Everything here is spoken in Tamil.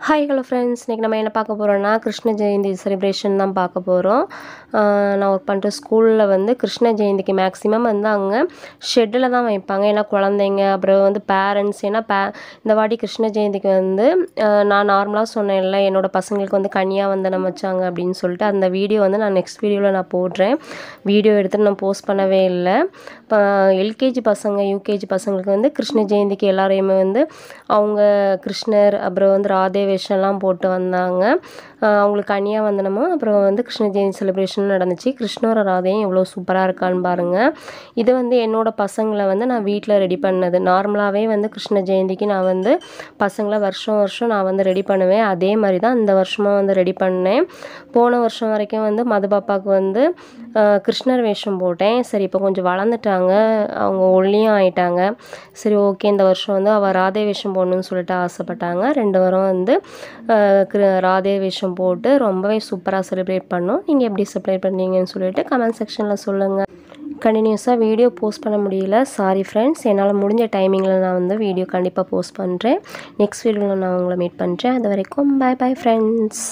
ஹாய் ஹலோ ஃப்ரெண்ட்ஸ், இன்றைக்கி நம்ம என்ன பார்க்க போகிறோன்னா கிருஷ்ண ஜெயந்தி செலிப்ரேஷன் தான் பார்க்க போகிறோம். நான் ஒர்க் பண்ணுற ஸ்கூலில் வந்து கிருஷ்ண ஜெயந்திக்கு மேக்ஸிமம் வந்து அங்கே ஷெட்டில் தான் வைப்பாங்க. ஏன்னா குழந்தைங்க அப்புறம் வந்து பேரண்ட்ஸ், ஏன்னா இந்த வாட்டி கிருஷ்ண ஜெயந்திக்கு வந்து நான் நார்மலாக சொன்னேன்ல என்னோடய பசங்களுக்கு வந்து கன்னியா வந்தனம் வச்சாங்க அப்படின்னு சொல்லிட்டு, அந்த வீடியோ வந்து நான் நெக்ஸ்ட் வீடியோவில் நான் போடுறேன். வீடியோ எடுத்துகிட்டு நான் போஸ்ட் பண்ணவே இல்லை. இப்போ எல்கேஜி பசங்க யூகேஜி பசங்களுக்கு வந்து கிருஷ்ண ஜெயந்திக்கு எல்லாரையுமே வந்து அவங்க கிருஷ்ணர் அப்புறம் வந்து ராதே வேஷம்லாம் போட்டு வந்தாங்க. அவங்களுக்கு கன்னியா வந்தனமும் அப்புறம் வந்து கிருஷ்ண ஜெயந்தி செலிப்ரேஷனும் நடந்துச்சு. கிருஷ்ணரோட ராதையும் எவ்வளோ சூப்பராக இருக்கான்னு பாருங்கள். இது வந்து என்னோடய பசங்களை வந்து நான் வீட்டில் ரெடி பண்ணது. நார்மலாகவே வந்து கிருஷ்ண ஜெயந்திக்கு நான் வந்து பசங்களை வருஷம் வருஷம் நான் வந்து ரெடி பண்ணுவேன். அதே மாதிரி தான் இந்த வருஷமாக வந்து ரெடி பண்ணேன். போன வருஷம் வரைக்கும் வந்து மதுபாப்பாவுக்கு வந்து கிருஷ்ணர் வேஷம் போட்டேன். சரி, இப்போ கொஞ்சம் வளர்ந்துட்டாங்க, அவங்க ஒல்லியும் ஆயிட்டாங்க. சரி ஓகே, இந்த வருஷம் வந்து அவள் ராதே வேஷம் போடணும்னு சொல்லிட்டு ஆசைப்பட்டாங்க. 2 வாரம் வந்து ராதே வேஷம் போட்டு ரொம்பவே சூப்பராக செலிப்ரேட் பண்ணோம். நீங்கள் எப்படி செலிப்ரேட் பண்ணீங்கன்னு சொல்லிட்டு கமெண்ட் செக்ஷனில் சொல்லுங்கள். கண்டினியூஸாக வீடியோ போஸ்ட் பண்ண முடியல, சாரி ஃப்ரெண்ட்ஸ். என்னால் முடிஞ்ச டைமிங்கில் நான் வந்து வீடியோ கண்டிப்பாக போஸ்ட் பண்ணுறேன். நெக்ஸ்ட் வீடியோவில் நான் உங்களை மீட் பண்ணுறேன். அது வரைக்கும் பாய் பாய் ஃப்ரெண்ட்ஸ்.